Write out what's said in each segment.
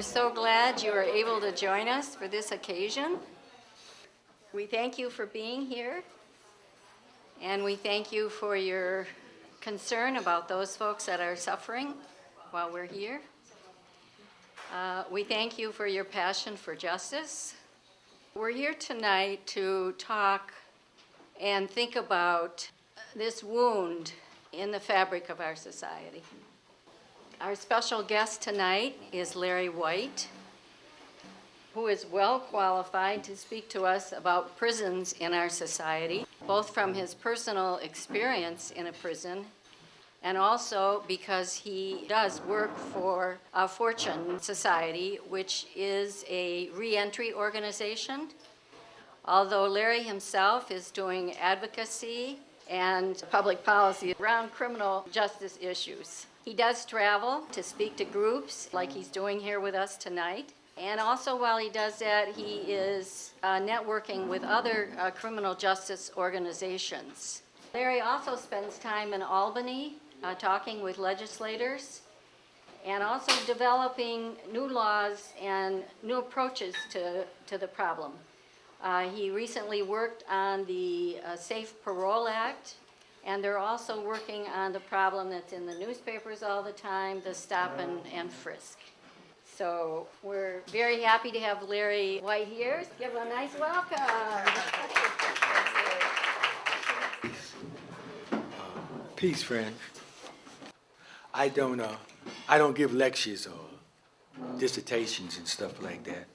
We're so glad you are able to join us for this occasion. We thank you for being here, and we thank you for your concern about those folks that are suffering while we're here. We thank you for your passion for justice. We're here tonight to talk and think about this wound in the fabric of our society. Our special guest tonight is Larry White, who is well qualified to speak to us about prisons in our society, both from his personal experience in a prison and also because he does work for Fortune Society, which is a reentry organization. Although Larry himself is doing advocacy and public policy around criminal justice issues. He does travel to speak to groups like he's doing here with us tonight. And also while he does that, he is networking with other criminal justice organizations. Larry also spends time in Albany talking with legislators and also developing new laws and new approaches to the problem. He recently worked on the Safe Parole Act, and they're also working on the problem that's in the newspapers all the time, the stop and frisk. So we're very happy to have Larry White here. Give him a nice welcome. Peace, friend. I don't give lectures or dissertations and stuff like that.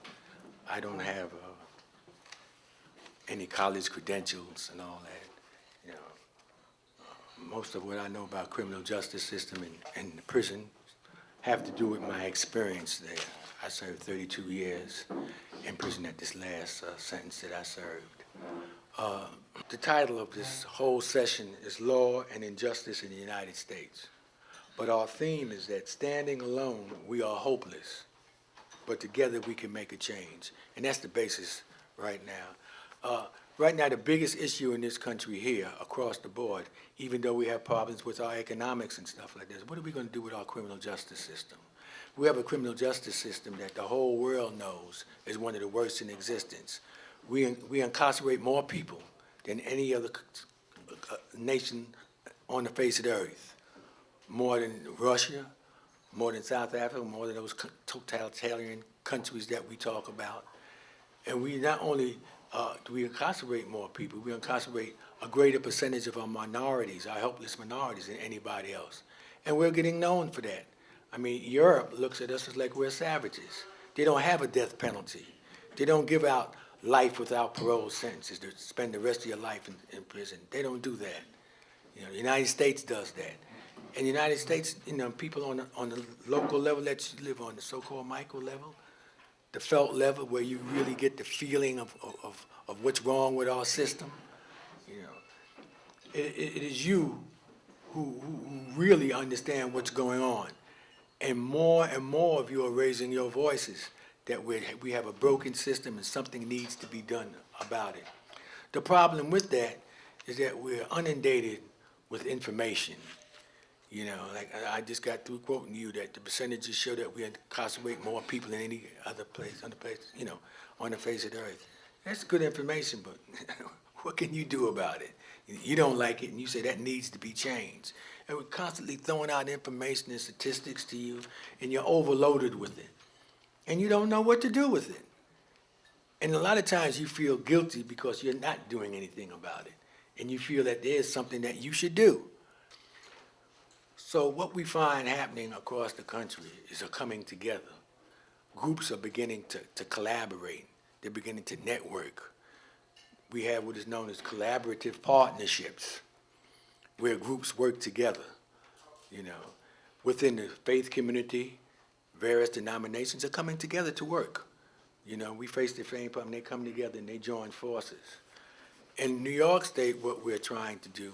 I don't have any college credentials and all that. You know, most of what I know about criminal justice system and the prison have to do with my experience there. I served 32 years in prison at this last sentence that I served. The title of this whole session is Law and Injustice in the United States. But our theme is that standing alone, we are hopeless, but together we can make a change. And that's the basis right now. Right now, the biggest issue in this country here, across the board, even though we have problems with our economics and stuff like this, what are we going to do with our criminal justice system? We have a criminal justice system that the whole world knows is one of the worst in existence. We incarcerate more people than any other nation on the face of the earth. More than Russia, more than South Africa, more than those totalitarian countries that we talk about. And we not only do we incarcerate more people, we incarcerate a greater percentage of our minorities, our helpless minorities, than anybody else. And we're getting known for that. I mean, Europe looks at us as like we're savages. They don't have a death penalty. They don't give out life without parole sentences to spend the rest of your life in prison. They don't do that. You know, the United States does that. In the United States, you know, people on the local level that you live on, the so-called micro level, the felt level where you really get the feeling of what's wrong with our system, you know, it is you who really understand what's going on. And more of you are raising your voices that we have a broken system and something needs to be done about it. The problem with that is that we're inundated with information. You know, like I just got through quoting you that the percentages show that we incarcerate more people than any other place, you know, on the face of the earth. That's good information, but what can you do about it? You don't like it, and you say that needs to be changed. And we're constantly throwing out information and statistics to you, and you're overloaded with it. And you don't know what to do with it. And a lot of times you feel guilty because you're not doing anything about it, and you feel that there's something that you should do. So what we find happening across the country is a coming together. Groups are beginning to collaborate. They're beginning to network. We have what is known as collaborative partnerships, where groups work together, you know. Within the faith community, various denominations are coming together to work. You know, we face the same problem, they come together and they join forces. In New York State, what we're trying to do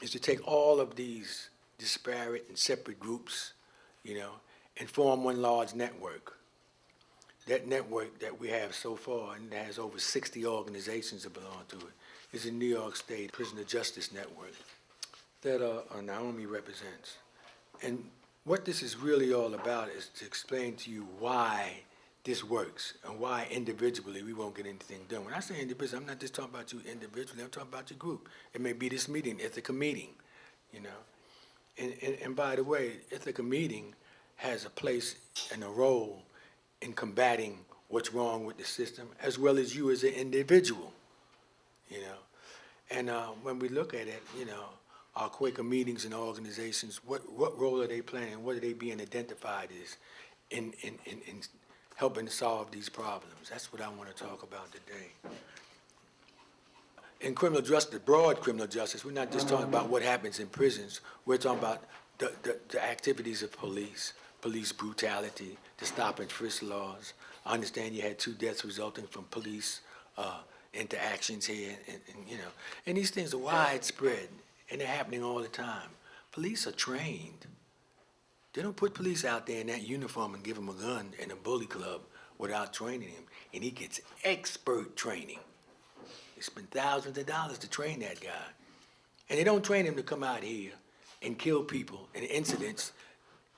is to take all of these disparate and separate groups, you know, and form one large network. That network that we have so far, and it has over 60 organizations that belong to it, is the New York State Prisoner Justice Network that Naomi represents. And what this is really all about is to explain to you why this works and why individually we won't get anything done. When I say individual, I'm not just talking about you individually, I'm talking about your group. It may be this meeting, Ithaca meeting, you know. And by the way, Ithaca meeting has a place and a role in combating what's wrong with the system, as well as you as an individual, you know. And when we look at it, you know, our Quaker meetings and organizations, what role are they playing? What are they being identified as in helping to solve these problems? That's what I want to talk about today. In criminal justice, broad criminal justice, we're not just talking about what happens in prisons. We're talking about the activities of police brutality, the stop and frisk laws. I understand you had 2 deaths resulting from police interactions here, and you know, and these things are widespread, and they're happening all the time. Police are trained. They don't put police out there in that uniform and give him a gun in a bully club without training him, and he gets expert training. They spend thousands of dollars to train that guy, and they don't train him to come out here and kill people in incidents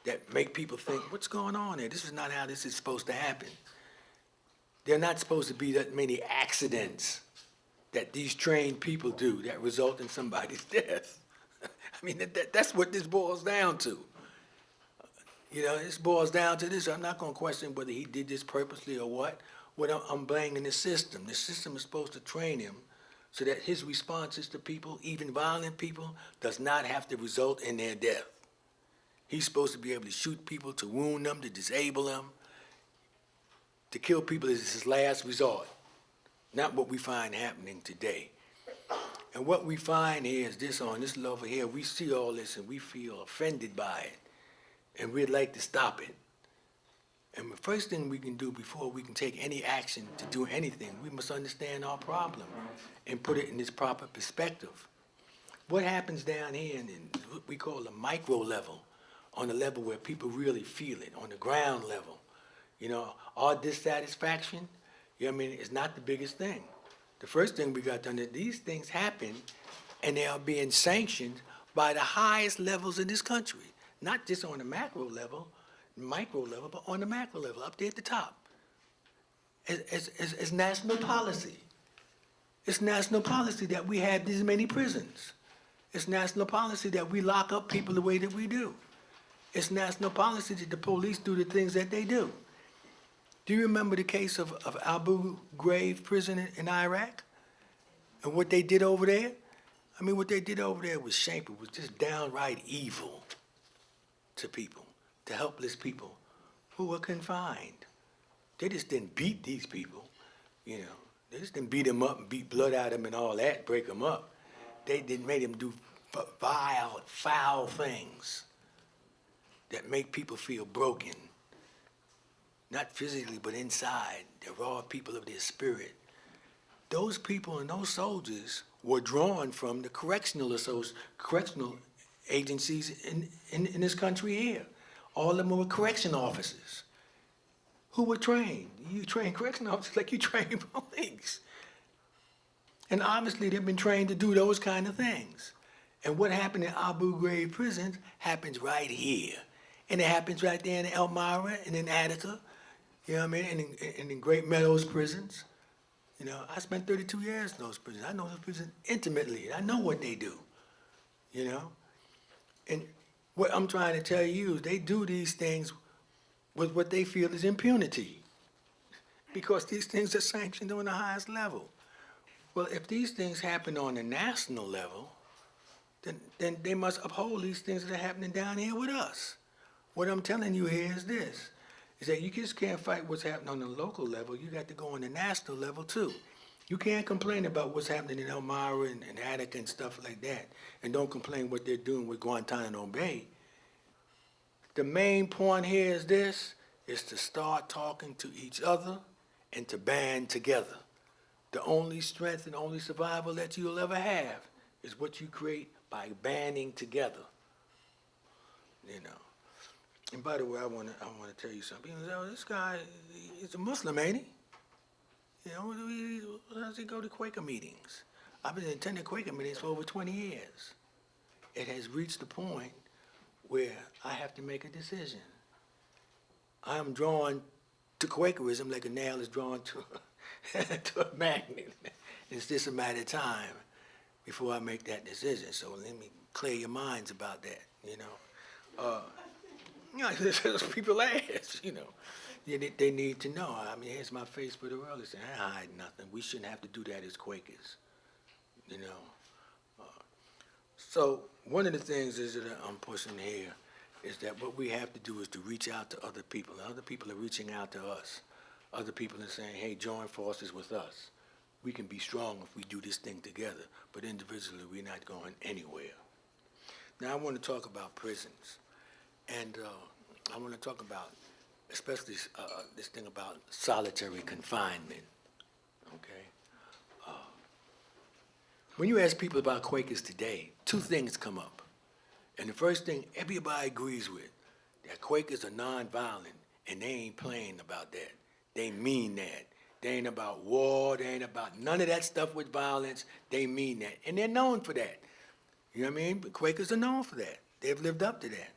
that make people think, what's going on here? This is not how this is supposed to happen. There are not supposed to be that many accidents that these trained people do that result in somebody's death. I mean, that's what this boils down to. You know, this boils down to this. I'm not going to question whether he did this purposely or what. What I'm blaming the system. The system is supposed to train him so that his responses to people, even violent people, does not have to result in their death. He's supposed to be able to shoot people, to wound them, to disable them. To kill people is his last resort, not what we find happening today. And what we find here is this on this level here, we see all this and we feel offended by it, and we'd like to stop it. And the first thing we can do before we can take any action to do anything, we must understand our problem and put it in its proper perspective. What happens down here in what we call the micro level, on the level where people really feel it, on the ground level? You know, our dissatisfaction, you know what I mean, is not the biggest thing. The first thing we got to understand, these things happen and they are being sanctioned by the highest levels in this country. Not just on the macro level, micro level, but on the macro level, up there at the top. As national policy. It's national policy that we have these many prisons. It's national policy that we lock up people the way that we do. It's national policy that the police do the things that they do. Do you remember the case of Abu Ghraib prison in Iraq? And what they did over there? I mean, what they did over there was shameful. It was just downright evil to people, to helpless people who were confined. They just didn't beat these people, you know. They just didn't beat them up and beat blood out of them and all that, break them up. They didn't make them do vile, foul things that make people feel broken. Not physically, but inside. They're raw people of their spirit. Those people and those soldiers were drawn from the correctional agencies in this country here. All of them were correction officers who were trained. You train correction officers like you train police. And obviously they've been trained to do those kind of things. And what happened in Abu Ghraib prison happens right here. And it happens right there in Elmira and in Ithaca. You know what I mean? And in Great Meadows prisons. You know, I spent 32 years in those prisons. I know those prisons intimately. I know what they do, you know? And what I'm trying to tell you is they do these things with what they feel is impunity, because these things are sanctioned on the highest level. Well, if these things happen on the national level, then they must uphold these things that are happening down here with us. What I'm telling you here is this, is that you just can't fight what's happening on the local level. You got to go on the national level too. You can't complain about what's happening in Elmira and Ithaca and stuff like that, and don't complain what they're doing with Guantanamo Bay. The main point here is this, is to start talking to each other and to band together. The only strength and only survival that you'll ever have is what you create by banding together, you know. And by the way, I want to tell you something. You know, this guy, he's a Muslim, ain't he? You know, how does he go to Quaker meetings? I've been attending Quaker meetings for over 20 years. It has reached the point where I have to make a decision. I am drawn to Quakerism like a nail is drawn to, to a magnet. It's just a matter of time before I make that decision. So let me clear your minds about that, you know. People ask, you know. They need to know. I mean, here's my face for the world. They say, I hide nothing. We shouldn't have to do that as Quakers, you know. So one of the things is that I'm pushing here is that what we have to do is to reach out to other people. And other people are reaching out to us. Other people are saying, hey, join forces with us. We can be strong if we do this thing together, but individually we're not going anywhere. Now I want to talk about prisons. And I want to talk about especially this thing about solitary confinement, okay? When you ask people about Quakers today, two things come up. And the first thing everybody agrees with, that Quakers are nonviolent, and they ain't playing about that. They mean that. They ain't about war, they ain't about none of that stuff with violence. They mean that, and they're known for that. You know what I mean? But Quakers are known for that. They've lived up to that.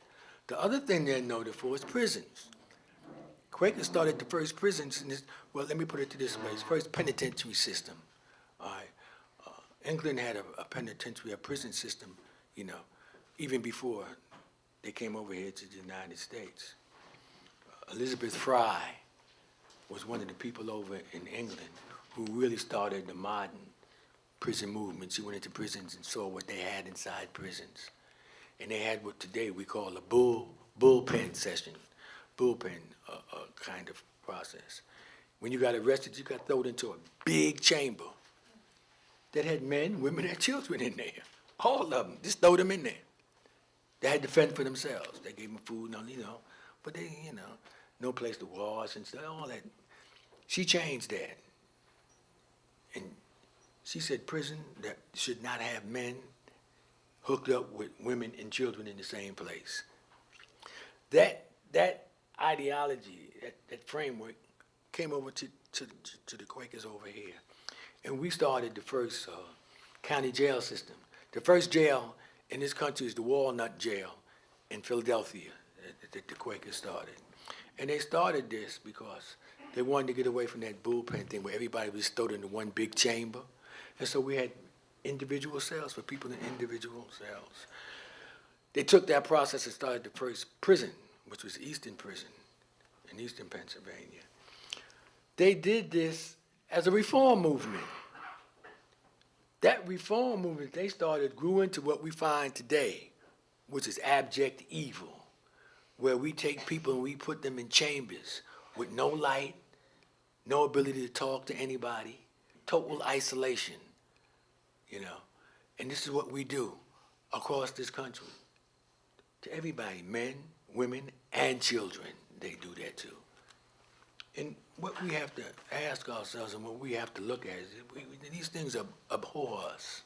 The other thing they're noted for is prisons. Quakers started the first prisons in this, well, let me put it to this way, first penitentiary system. All right. England had a penitentiary, a prison system, you know, even before they came over here to the United States. Elizabeth Fry was one of the people over in England who really started the modern prison movement. She went into prisons and saw what they had inside prisons. And they had what today we call a bullpen session, bullpen kind of process. When you got arrested, you got thrown into a big chamber that had men, women, and children in there. All of them, just throw them in there. They had to fend for themselves. They gave them food, you know, but they, you know, no place to wash and stuff, all that. She changed that. And she said prison that should not have men hooked up with women and children in the same place. That ideology, that framework came over to the Quakers over here. And we started the first county jail system. The first jail in this country is the Walnut Jail in Philadelphia that the Quakers started. And they started this because they wanted to get away from that bullpen thing where everybody was thrown into one big chamber. And so we had individual cells for people in individual cells. They took that process and started the first prison, which was Easton Prison in Eastern Pennsylvania. They did this as a reform movement. That reform movement they started grew into what we find today, which is abject evil, where we take people and we put them in chambers with no light, no ability to talk to anybody, total isolation, you know. And this is what we do across this country. To everybody, men, women, and children, they do that too. And what we have to ask ourselves and what we have to look at is these things abhor us.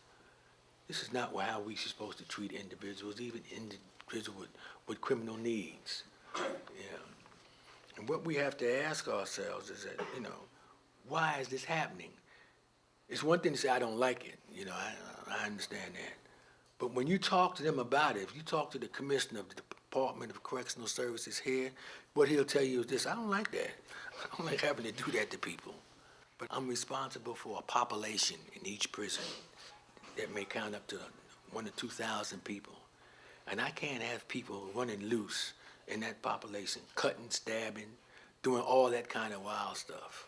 This is not how we're supposed to treat individuals, even individuals with criminal needs. Yeah. And what we have to ask ourselves is that, you know, why is this happening? It's one thing to say, I don't like it. You know, I understand that. But when you talk to them about it, if you talk to the commissioner of the Department of Correctional Services here, what he'll tell you is this: I don't like that. I don't like having to do that to people. But I'm responsible for a population in each prison that may count up to 1,000 to 2,000 people. And I can't have people running loose in that population, cutting, stabbing, doing all that kind of wild stuff.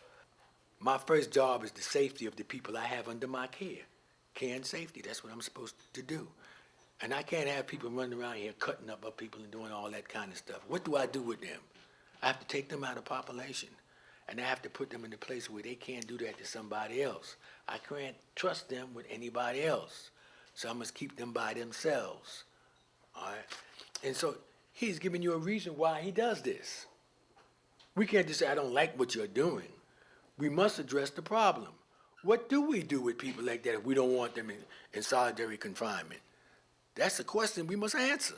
My first job is the safety of the people I have under my care. Care and safety, that's what I'm supposed to do. And I can't have people running around here cutting up people and doing all that kind of stuff. What do I do with them? I have to take them out of population. And I have to put them in a place where they can't do that to somebody else. I can't trust them with anybody else. So I must keep them by themselves. All right? And so he's giving you a reason why he does this. We can't just say, I don't like what you're doing. We must address the problem. What do we do with people like that if we don't want them in solitary confinement? That's a question we must answer.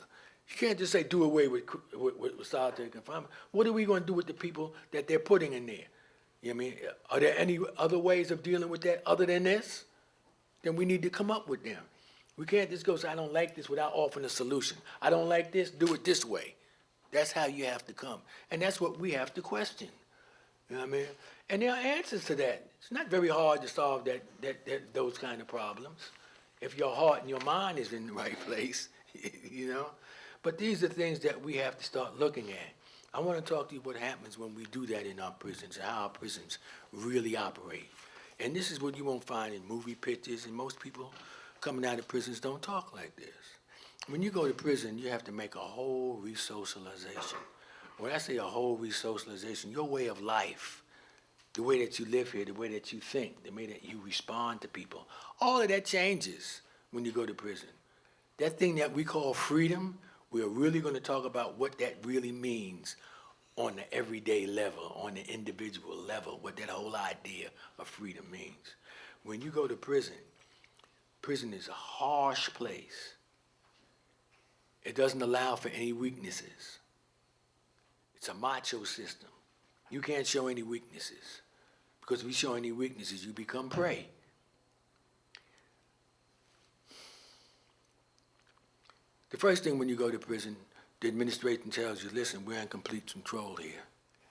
You can't just say do away with solitary confinement. What are we going to do with the people that they're putting in there? You know what I mean? Are there any other ways of dealing with that other than this? Then we need to come up with them. We can't just go say, I don't like this without offering a solution. I don't like this, do it this way. That's how you have to come. And that's what we have to question. You know what I mean? And there are answers to that. It's not very hard to solve those kind of problems if your heart and your mind is in the right place, you know? But these are things that we have to start looking at. I want to talk to you what happens when we do that in our prisons, how our prisons really operate. And this is what you won't find in movie pictures, and most people coming out of prisons don't talk like this. When you go to prison, you have to make a whole resocialization. When I say a whole resocialization, your way of life, the way that you live here, the way that you think, the way that you respond to people, all of that changes when you go to prison. That thing that we call freedom, we're really going to talk about what that really means on the everyday level, on the individual level, what that whole idea of freedom means. When you go to prison, prison is a harsh place. It doesn't allow for any weaknesses. It's a macho system. You can't show any weaknesses, because if you show any weaknesses, you become prey. The first thing when you go to prison, the administration tells you, listen, we're in complete control here.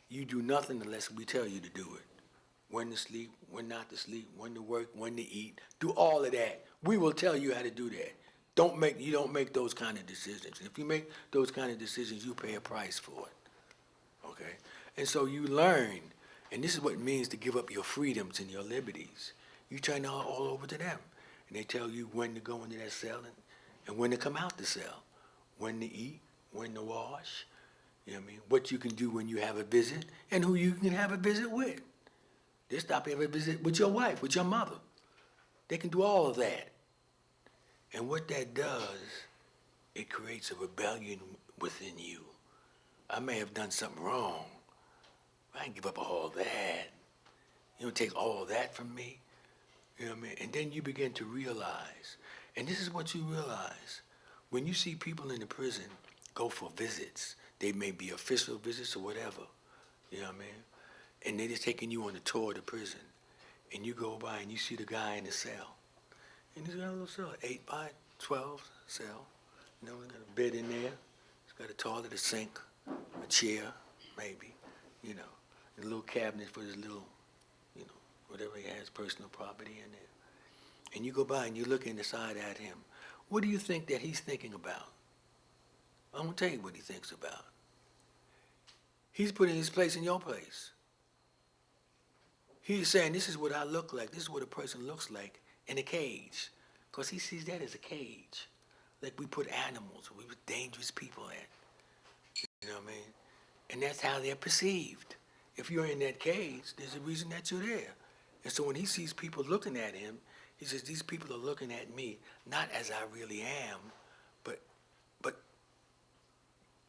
You do nothing unless we tell you to do it. When to sleep, when not to sleep, when to work, when to eat. Do all of that. We will tell you how to do that. You don't make those kind of decisions. If you make those kind of decisions, you pay a price for it. Okay? And so you learn, and this is what it means to give up your freedoms and your liberties. You turn all over to them. And they tell you when to go into that cell and when to come out the cell, when to eat, when to wash, you know what I mean? What you can do when you have a visit, and who you can have a visit with. They stop having a visit with your wife, with your mother. They can do all of that. And what that does, it creates a rebellion within you. I may have done something wrong, but I didn't give up all that. You don't take all that from me. You know what I mean? And then you begin to realize, and this is what you realize, when you see people in the prison go for visits, they may be official visits or whatever, you know what I mean? And they're just taking you on a tour of the prison. And you go by and you see the guy in the cell. And he's got a little cell, 8 by 12 cell. You know, he's got a bed in there. He's got a toilet, a sink, a chair, maybe, you know, a little cabinet for his little, you know, whatever he has, personal property in there. And you go by and you look inside at him. What do you think that he's thinking about? I'm going to tell you what he thinks about. He's putting his place in your place. He's saying, this is what I look like. This is what a person looks like in a cage. Because he sees that as a cage. Like we put animals, we put dangerous people in. You know what I mean? And that's how they're perceived. If you're in that cage, there's a reason that you're there. And so when he sees people looking at him, he says, these people are looking at me, not as I really am, but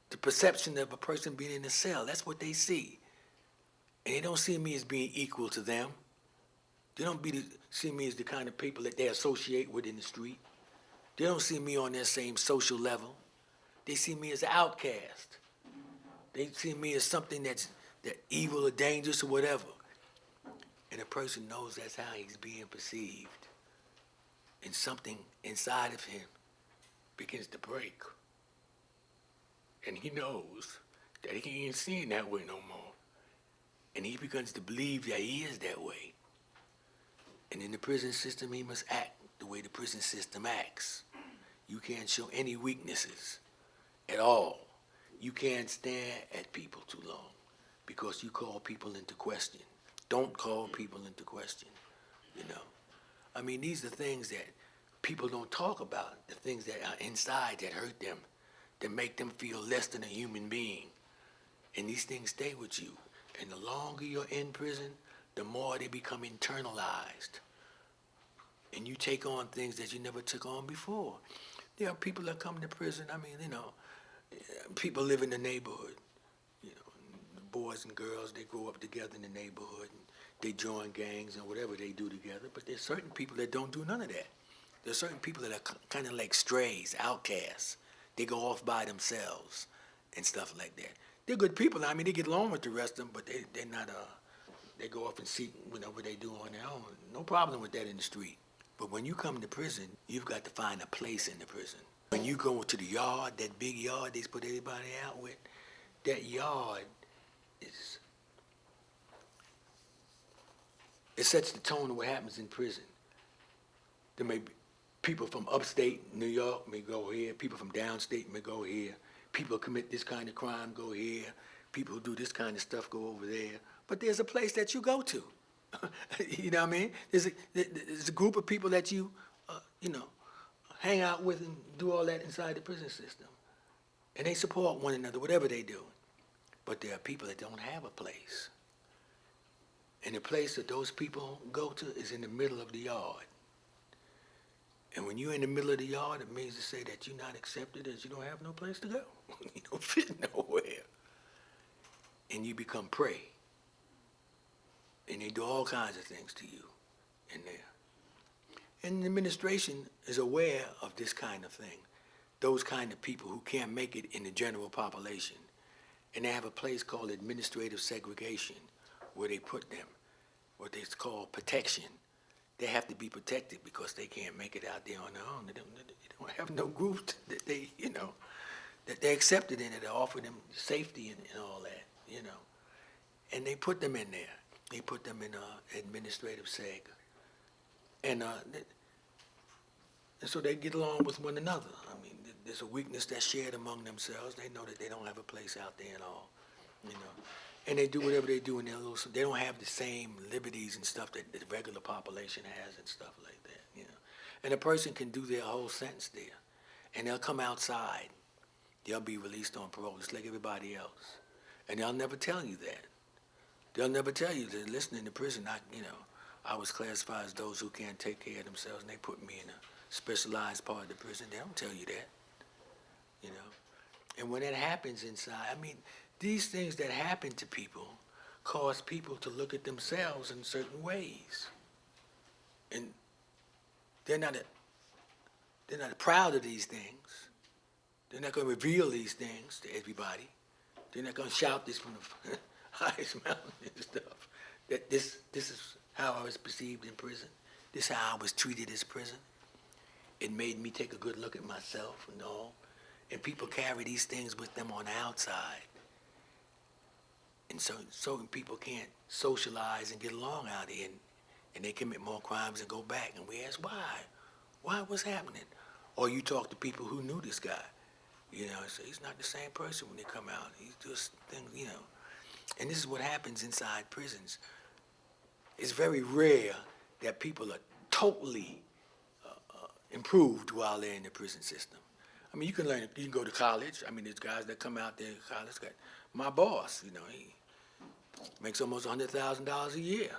the perception of a person being in a cell, that's what they see. And they don't see me as being equal to them. They don't see me as the kind of people that they associate with in the street. They don't see me on their same social level. They see me as an outcast. They see me as something that's evil or dangerous or whatever. And a person knows that's how he's being perceived. And something inside of him begins to break. And he knows that he ain't seeing that way no more. And he begins to believe that he is that way. And in the prison system, he must act the way the prison system acts. You can't show any weaknesses at all. You can't stare at people too long because you call people into question. Don't call people into question, you know. I mean, these are things that people don't talk about, the things that are inside that hurt them, that make them feel less than a human being. And these things stay with you. And the longer you're in prison, the more they become internalized. And you take on things that you never took on before. There are people that come to prison, I mean, you know, people live in the neighborhood. You know, boys and girls, they grow up together in the neighborhood, and they join gangs and whatever they do together. But there's certain people that don't do none of that. There's certain people that are kind of like strays, outcasts. They go off by themselves and stuff like that. They're good people. I mean, they get along with the rest of them, but they're not, they go off and seek whatever they do on their own. No problem with that in the street. But when you come to prison, you've got to find a place in the prison. When you go to the yard, that big yard they put everybody out with, that yard is, it sets the tone of what happens in prison. There may be people from upstate New York may go here, people from downstate may go here, people who commit this kind of crime go here, people who do this kind of stuff go over there. But there's a place that you go to. You know what I mean? There's a group of people that you, hang out with and do all that inside the prison system. And they support one another, whatever they do. But there are people that don't have a place. And the place that those people go to is in the middle of the yard. And when you're in the middle of the yard, it means to say that you're not accepted, as you don't have no place to go. You don't fit nowhere. And you become prey. And they do all kinds of things to you in there. And the administration is aware of this kind of thing, those kind of people who can't make it in the general population. And they have a place called administrative segregation where they put them, what they call protection. They have to be protected because they can't make it out there on their own. They don't have no group that they, that they're accepted in it, to offer them safety and all that, And they put them in there. They put them in administrative seg. And so they get along with one another. I mean, there's a weakness that's shared among themselves. They know that they don't have a place out there at all, And they do whatever they do in their little, they don't have the same liberties and stuff that the regular population has and stuff like that, And a person can do their whole sentence there. And they'll come outside. They'll be released on parole just like everybody else. And they'll never tell you that. They'll never tell you that, listen, in the prison, I was classified as those who can't take care of themselves, and they put me in a specialized part of the prison. They don't tell you that, And when that happens inside, these things that happen to people cause people to look at themselves in certain ways. And they're not proud of these things. They're not going to reveal these things to everybody. They're not going to shout this from the highest mountain and stuff. That this is how I was perceived in prison. This is how I was treated as prison. It made me take a good look at myself and all. And people carry these things with them on the outside. And so people can't socialize and get along out here, and they commit more crimes and go back. And we ask, why? Why? What's happening? Or you talk to people who knew this guy. So he's not the same person when they come out. He's just things, And this is what happens inside prisons. It's very rare that people are totally improved while they're in the prison system. You can learn, you can go to college. There's guys that come out there to college. My boss, he makes almost $100,000 a year,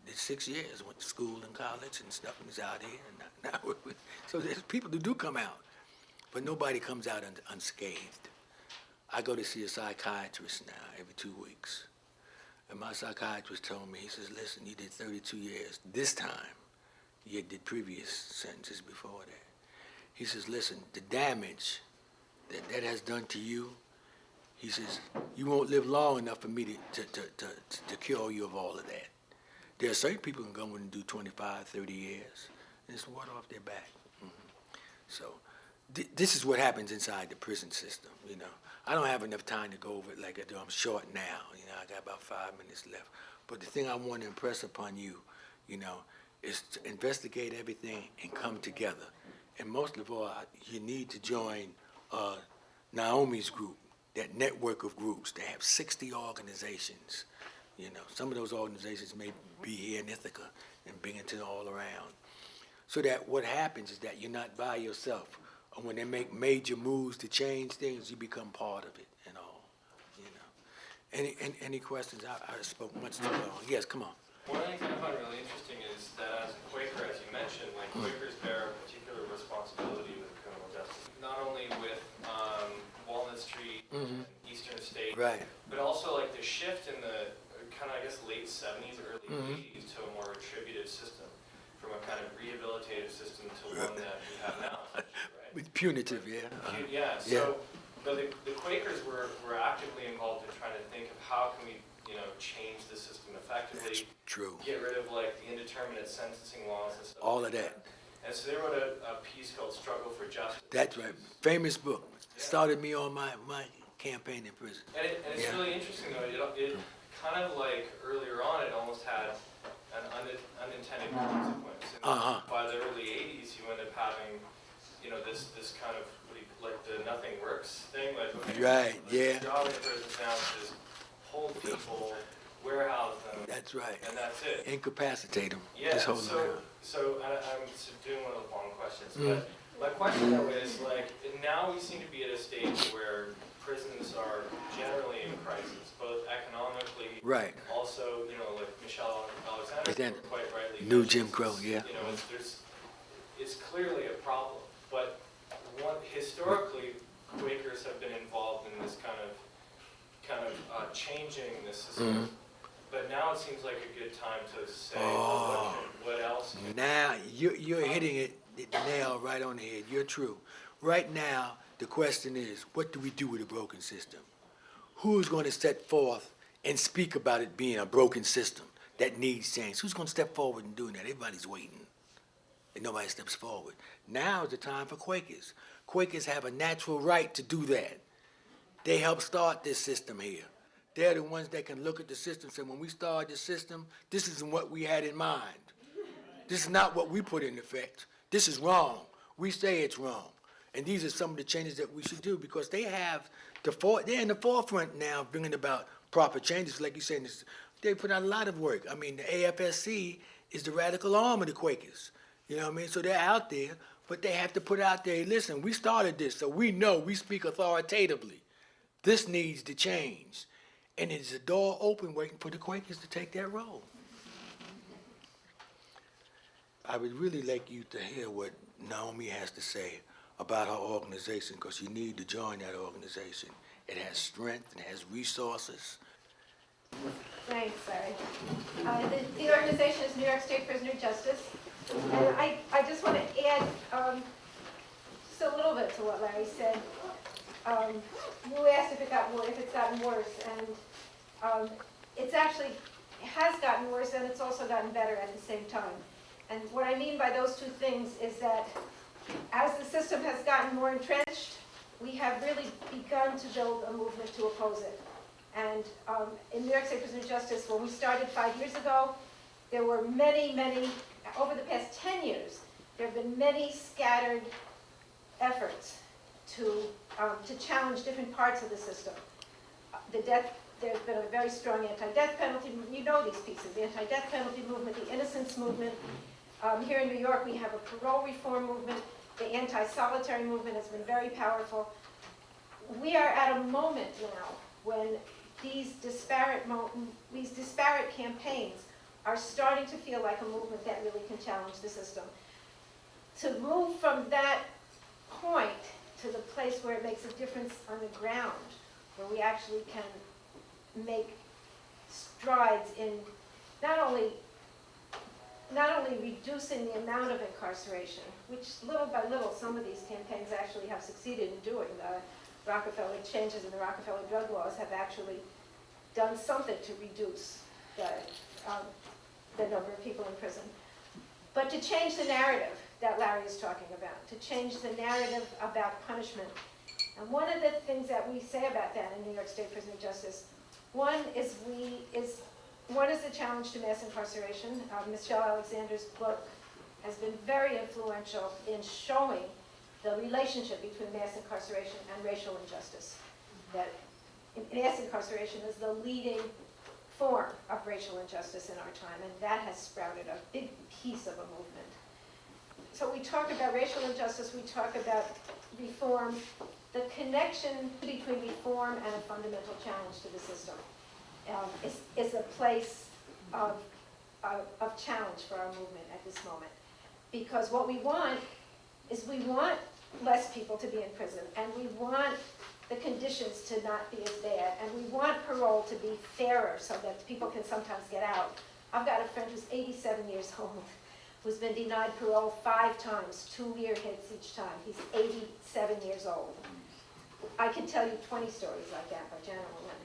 Did 6 years, went to school and college and stuff, and he's out here. And now, so there's people who do come out, but nobody comes out unscathed. I go to see a psychiatrist now every 2 weeks. And my psychiatrist told me, he says, listen, you did 32 years. This time, you did previous sentences before that. He says, listen, the damage that has done to you, he says, you won't live long enough for me to cure you of all of that. There are certain people who can go in and do 25, 30 years, and it's water off their back. So this is what happens inside the prison system, I don't have enough time to go over it like I do. I'm short now, I got about 5 minutes left. But the thing I want to impress upon you, is to investigate everything and come together. And most of all, you need to join Naomi's group, that network of groups. They have 60 organizations. Some of those organizations may be here in Ithaca and Binghamton all around. So that what happens is that you're not by yourself. And when they make major moves to change things, you become part of it and all. Any questions? I spoke much too long. Yes, come on. One of the things I find really interesting is that as a Quaker, as you mentioned, Quakers bear a particular responsibility with criminal justice. Not only with Walnut Street and Eastern State, Right. but also the shift in the late 70s, early 80s to a more retributive system, from a kind of rehabilitative system to one that we have now. Right? With punitive, yeah. Yeah. So the Quakers were actively involved in trying to think of how can we change the system effectively. True. Get rid of like the indeterminate sentencing laws and stuff. All of that. And so they wrote a piece called Struggle for Justice. That's right. Famous book. Started me on my campaign in prison. And it's really interesting though, it kind of like earlier on it almost had an unintended consequence. And by the early 80s you end up having, this kind of, like the nothing works thing. Like, okay, Right, yeah. The job in prison now is just hold people, warehouse them. That's right. And that's it. Incapacitate them. Yeah, Just hold them down. so I'm doing one of the long questions, but my question though is like, now we seem to be at a stage where prisons are generally in crisis, both economically, Right. also, like Michelle Alexander quite rightly New mentions, Jim Crow, yeah. It's clearly a problem, but historically, Quakers have been involved in this kind of changing the system. But now it seems like a good time to say, what else? Now, you're hitting it, the nail right on the head. You're true. Right now, the question is, what do we do with a broken system? Who's going to step forth and speak about it being a broken system that needs change? Who's going to step forward and do that? Everybody's waiting, and nobody steps forward. Now is the time for Quakers. Quakers have a natural right to do that. They helped start this system here. They're the ones that can look at the system and say, when we started the system, this isn't what we had in mind. This is not what we put in effect. This is wrong. We say it's wrong. And these are some of the changes that we should do because they have they're in the forefront now bringing about proper changes. Like you said, they put out a lot of work. I mean, the AFSC is the radical arm of the Quakers. You know what I mean? So they're out there, but they have to put out there, listen, we started this, so we know, we speak authoritatively. This needs to change. And it's a door open waiting for the Quakers to take that role. I would really like you to hear what Naomi has to say about her organization, because you need to join that organization. It has strength, it has resources. Thanks, Larry. The organization is New York State Prisoner Justice. And I just want to add just a little bit to what Larry said. You asked if it's gotten worse, and it's actually has gotten worse, and it's also gotten better at the same time. And what I mean by those two things is that as the system has gotten more entrenched, we have really begun to build a movement to oppose it. And in New York State Prisoner Justice, when we started 5 years ago, there were many, over the past 10 years, there have been many scattered efforts to challenge different parts of the system. There's been a very strong anti-death penalty, you know these pieces, the anti-death penalty movement, the innocence movement. Here in New York, we have a parole reform movement. The anti-solitary movement has been very powerful. We are at a moment now when these disparate campaigns are starting to feel like a movement that really can challenge the system. To move from that point to the place where it makes a difference on the ground, where we actually can make strides in not only reducing the amount of incarceration, which little by little some of these campaigns actually have succeeded in doing. The Rockefeller changes in the Rockefeller drug laws have actually done something to reduce the number of people in prison. But to change the narrative that Larry is talking about, to change the narrative about punishment. And one of the things that we say about that in New York State Prisoner Justice, one is the challenge to mass incarceration. Michelle Alexander's book has been very influential in showing the relationship between mass incarceration and racial injustice. That mass incarceration is the leading form of racial injustice in our time, and that has sprouted a big piece of a movement. So we talk about racial injustice, we talk about reform. The connection between reform and a fundamental challenge to the system is a place of challenge for our movement at this moment. Because what we want is we want less people to be in prison, and we want the conditions to not be as bad, and we want parole to be fairer so that people can sometimes get out. I've got a friend who's 87 years old, who's been denied parole 5 times, 2-year hits each time. He's 87 years old. I can tell you 20 stories like that by gentlemen.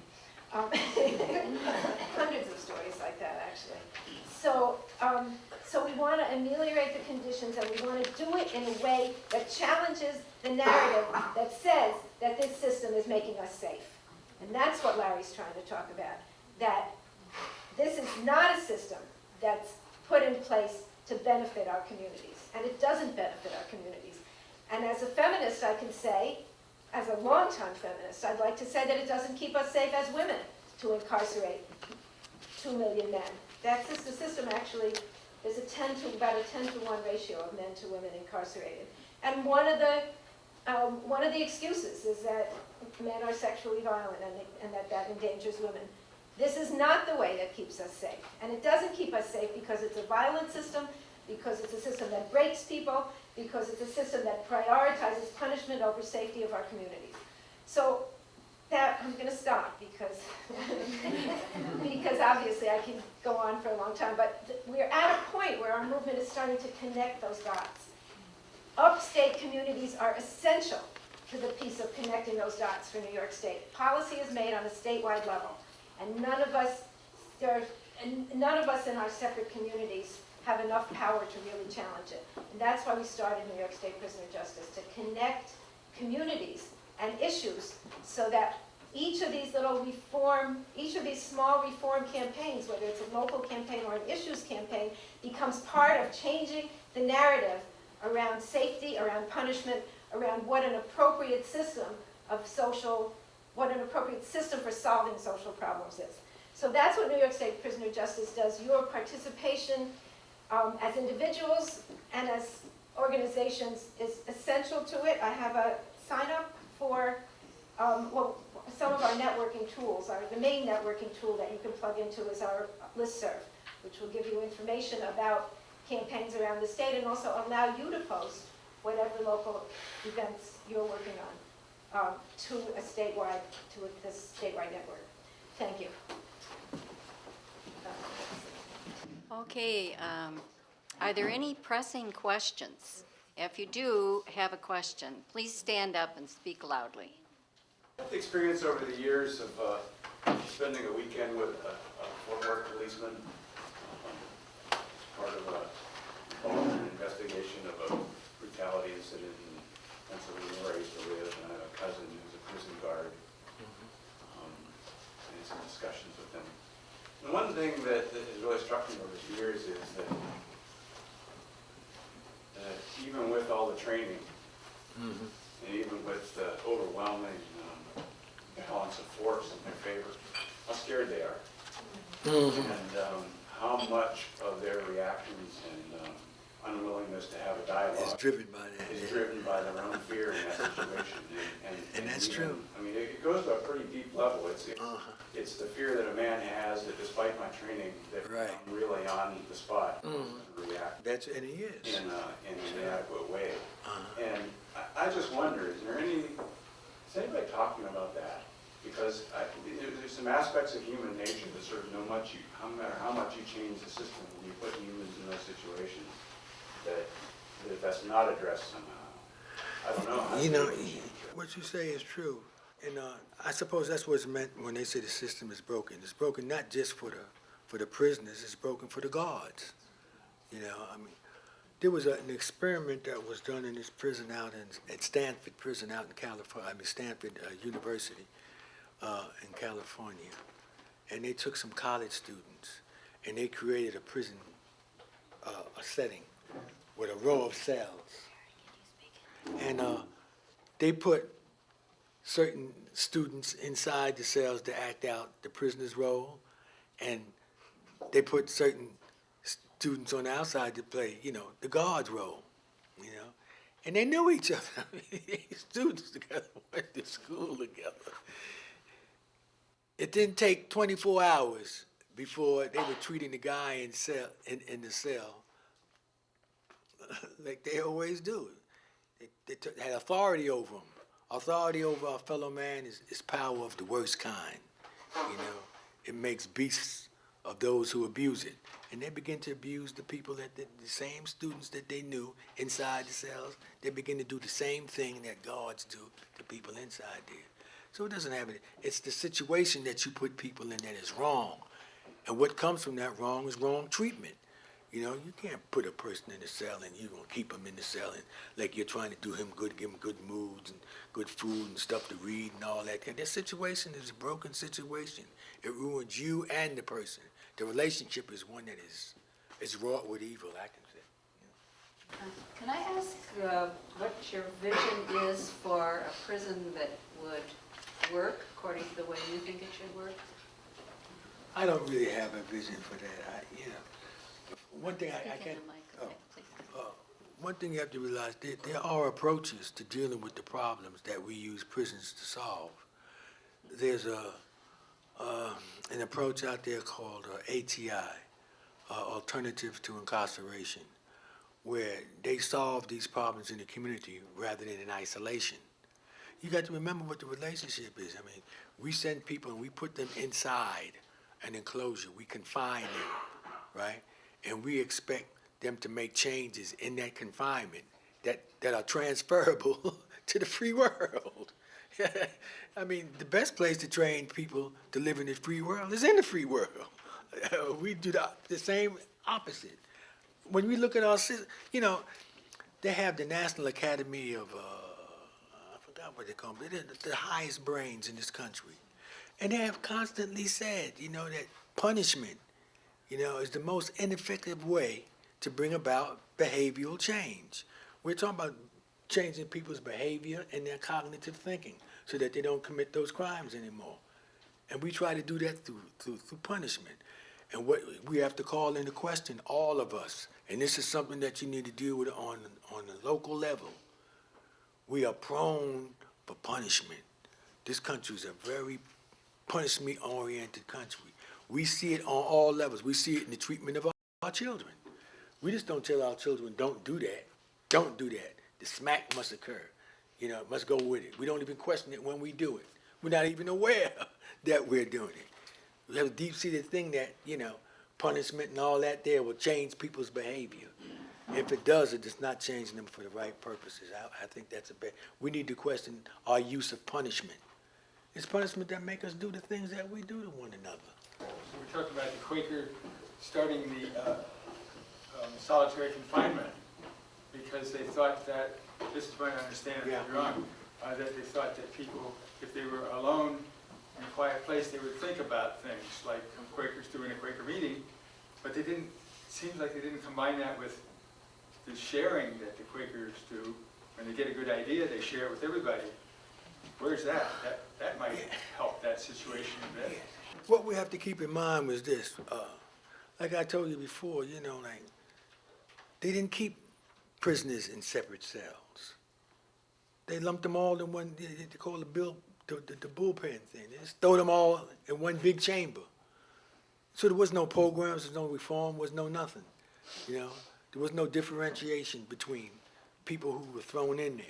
Hundreds of stories like that, actually. So, so we want to ameliorate the conditions, and we want to do it in a way that challenges the narrative that says that this system is making us safe. And that's what Larry's trying to talk about, that this is not a system that's put in place to benefit our communities, and it doesn't benefit our communities. And as a feminist, I can say, as a longtime feminist, I'd like to say that it doesn't keep us safe as women to incarcerate 2 million men. That's just the system actually, there's about a 10 to 1 ratio of men to women incarcerated. And one of the excuses is that men are sexually violent and that endangers women. This is not the way that keeps us safe. And it doesn't keep us safe because it's a violent system, because it's a system that breaks people, because it's a system that prioritizes punishment over safety of our communities. So that, I'm going to stop because, because obviously I can go on for a long time, but we're at a point where our movement is starting to connect those dots. Upstate communities are essential to the piece of connecting those dots for New York State. Policy is made on a statewide level, and none of us in our separate communities have enough power to really challenge it. And that's why we started New York State Prisoner Justice, to connect communities and issues so that each of these small reform campaigns, whether it's a local campaign or an issues campaign, becomes part of changing the narrative around safety, around punishment, around what an appropriate system for solving social problems is. So that's what New York State Prisoner Justice does. Your participation as individuals and as organizations is essential to it. I have a sign up for some of our networking tools. The main networking tool that you can plug into is our listserv, which will give you information about campaigns around the state and also allow you to post whatever local events you're working on to this statewide network. Thank you. Okay, are there any pressing questions? If you do have a question, please stand up and speak loudly. The experience over the years of spending a weekend with a Fort Worth policeman as part of an investigation of a brutality incident in Pennsylvania where I used to live, and I have a cousin who's a prison guard, and some discussions with him. And one thing that has really struck me over the years is that even with all the training, and even with the overwhelming balance of force in their favor, how scared they are, and how much of their reactions and unwillingness to have a dialogue It's driven by that. is driven by their own fear in that situation. And that's even, true. I mean, it goes to a pretty deep level. It's the fear that a man has that despite my training, that Right. I'm really on the spot to react And he is. in an inadequate way. And I just wonder, is anybody talking about that? Because there's some aspects of human nature that sort of no matter how much you change the system, when you put humans in those situations, that's not addressed somehow. I don't know. You know, what you say is true. And I suppose that's what's meant when they say the system is broken. It's broken not just for the prisoners, it's broken for the guards. You know, I mean, there was an experiment that was done in this prison at Stanford Prison out in California, Stanford University in California. And they took some college students and they created a prison, a setting with a row of cells. And they put certain students inside the cells to act out the prisoner's role, and they put certain students on the outside to play, the guard's role, And they knew each other. Students together went to school together. It didn't take 24 hours before they were treating the guy in the cell like they always do. They had authority over him. Authority over our fellow man is power of the worst kind. It makes beasts of those who abuse it. And they begin to abuse the people the same students that they knew inside the cells. They begin to do the same thing that guards do to people inside there. So it doesn't have it. It's the situation that you put people in that is wrong. And what comes from that wrong is wrong treatment. You know, you can't put a person in a cell and you're going to keep him in the cell and like you're trying to do him good, give him good moods and good food and stuff to read and all that. That situation is a broken situation. It ruins you and the person. The relationship is one that is wrought with evil, I can say. Can I ask what your vision is for a prison that would work according to the way you think it should work? I don't really have a vision for that. One thing I Speak in can't. the mic, Oh. okay, please. One thing you have to realize, there are approaches to dealing with the problems that we use prisons to solve. There's an approach out there called ATI, Alternative to Incarceration, where they solve these problems in the community rather than in isolation. You got to remember what the relationship is. I mean, we send people and we put them inside an enclosure. We confine them, right? And we expect them to make changes in that confinement that are transferable to the free world. I mean, the best place to train people to live in the free world is in the free world. We do the same opposite. When we look at our system, you know, they have the National Academy of, I forgot what they call them, they're the highest brains in this country. And they have constantly said, you know, that punishment, you know, is the most ineffective way to bring about behavioral change. We're talking about changing people's behavior and their cognitive thinking so that they don't commit those crimes anymore. And we try to do that through punishment. And what we have to call into question, all of us, and this is something that you need to deal with on a local level. We are prone for punishment. This country is a very punishment-oriented country. We see it on all levels. We see it in the treatment of our children. We just don't tell our children, don't do that. Don't do that. The smack must occur. You know, it must go with it. We don't even question it when we do it. We're not even aware that we're doing it. We have a deep-seated thing that, you know, punishment and all that there will change people's behavior. If it does, it does not change them for the right purposes. I think that's a bad. We need to question our use of punishment. It's punishment that make us do the things that we do to one another. So we're talking about the Quaker starting the solitary confinement because they thought that, this is what I understand, if I'm wrong, that they thought that people, if they were alone in a quiet place, they would think about things like Quakers doing a Quaker meeting, but they didn't, it seems like they didn't combine that with the sharing that the Quakers do. When they get a good idea, they share it with everybody. Where's that? That might help that situation a bit. What we have to keep in mind was this, like I told you before, you know, like, they didn't keep prisoners in separate cells. They lumped them all in one, they call the bullpen thing. They just throw them all in one big chamber. So there was no programs, there was no reform, there was no nothing, you know. There was no differentiation between people who were thrown in there.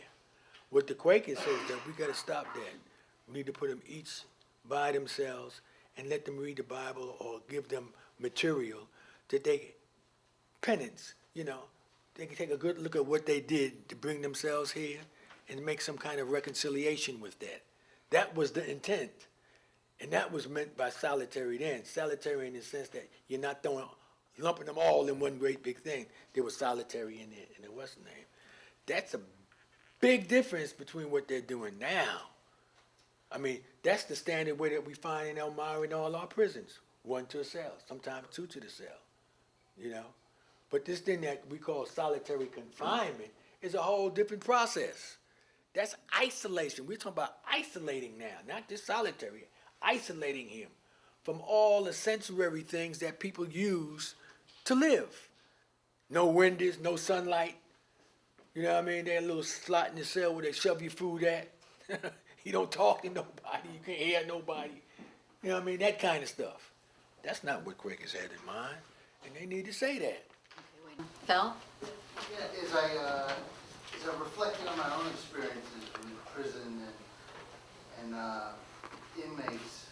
What the Quakers said is that we got to stop that. We need to put them each by themselves and let them read the Bible or give them material that they, penance, you know, they can take a good look at what they did to bring themselves here and make some kind of reconciliation with that. That was the intent. And that was meant by solitary then. Solitary in the sense that you're not lumping them all in one great big thing. There was solitary in the Western name. That's a big difference between what they're doing now. I mean, that's the standard way that we find in Elmira and all our prisons. 1 to a cell, sometimes 2 to the cell, you know. But this thing that we call solitary confinement is a whole different process. That's isolation. We're talking about isolating now, not just solitary, isolating him from all the sensory things that people use to live. No windows, no sunlight. You know what I mean? That little slot in the cell where they shove your food at. You don't talk to nobody. You can't hear nobody. You know what I mean? That kind of stuff. That's not what Quakers had in mind, and they need to say that. Okay, wait. Phil? Yeah, as I reflected on my own experiences in prison and inmates,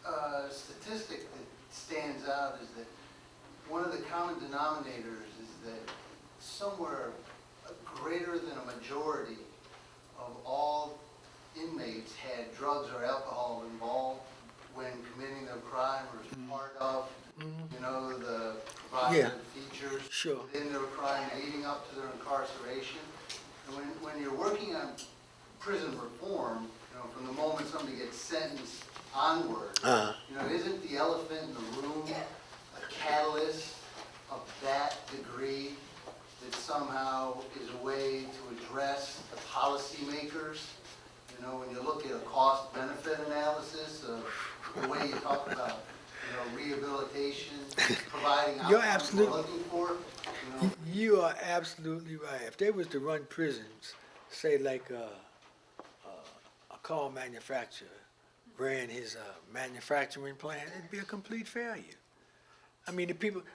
a statistic that stands out is that one of the common denominators is that somewhere greater than a majority of all inmates Sure. within their crime leading up to their incarceration. And when you're working on prison reform, you know, from the moment somebody gets sentenced onward, you know, isn't the elephant in the room a catalyst of that degree that somehow is a way to address the policymakers? You know, when you look at a cost-benefit analysis of the way you talk about, you know, rehabilitation, providing You're outcomes we're looking for, you know, You are absolutely right. If they was to run prisons, say like a car manufacturer ran his manufacturing plant, it'd be a complete failure. I mean,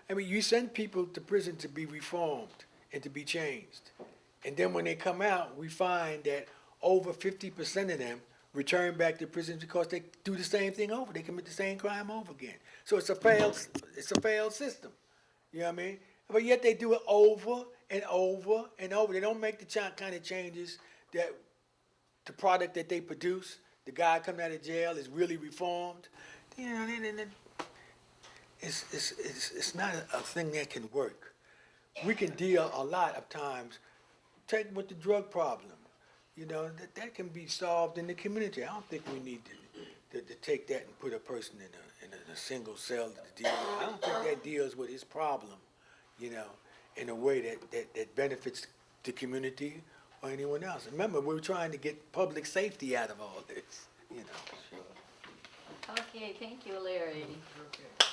you send people to prison to be reformed and to be changed. And then when they come out, we find that over 50% of them return back to prison because they do the same thing over. They commit the same crime over again. So it's a failed system. You know what I mean? But yet they do it over and over and over. They don't make the kind of changes that the product that they produce, the guy coming out of jail is really reformed. You know, it's not a thing that can work. We can deal a lot of times, take with the drug problem. You know, that can be solved in the community. I don't think we need to take that and put a person in a single cell to deal with. I don't think that deals with his problem, you know, in a way that benefits the community or anyone else. Remember, we're trying to get public safety out of all this, you know. Okay, thank you, Larry. Okay.